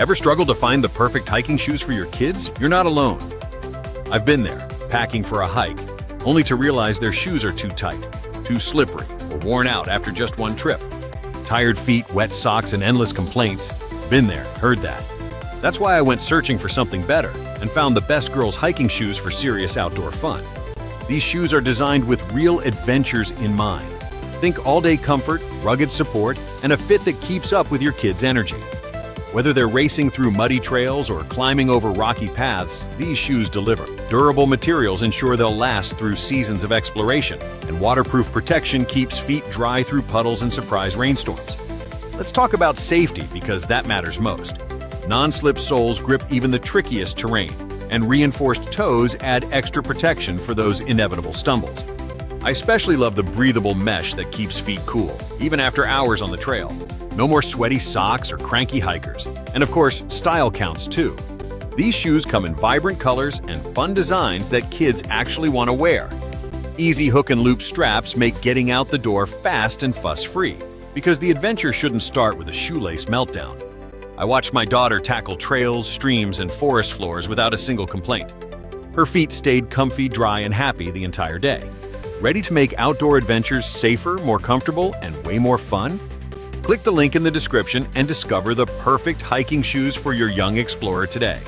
Ever struggled to find the perfect hiking shoes for your kids? You're not alone. I've been there, packing for a hike, only to realize their shoes are too tight, too slippery, or worn out after just one trip. Tired feet, wet socks, and endless complaints. Been there, heard that. That's why I went searching for something better and found the best girls' hiking shoes for serious outdoor fun. These shoes are designed with real adventures in mind. Think all-day comfort, rugged support, and a fit that keeps up with your kids' energy. Whether they're racing through muddy trails or climbing over rocky paths, these shoes deliver. Durable materials ensure they'll last through seasons of exploration, and waterproof protection keeps feet dry through puddles and surprise rainstorms. Let's talk about safety because that matters most. Non-slip soles grip even the trickiest terrain, and reinforced toes add extra protection for those inevitable stumbles. I especially love the breathable mesh that keeps feet cool, even after hours on the trail. No more sweaty socks or cranky hikers. And of course, style counts too. These shoes come in vibrant colors and fun designs that kids actually want to wear. Easy hook and loop straps make getting out the door fast and fuss-free, because the adventure shouldn't start with a shoelace meltdown. I watched my daughter tackle trails, streams, and forest floors without a single complaint. Her feet stayed comfy, dry, and happy the entire day. Ready to make outdoor adventures safer, more comfortable, and way more fun? Click the link in the description and discover the perfect hiking shoes for your young explorer today.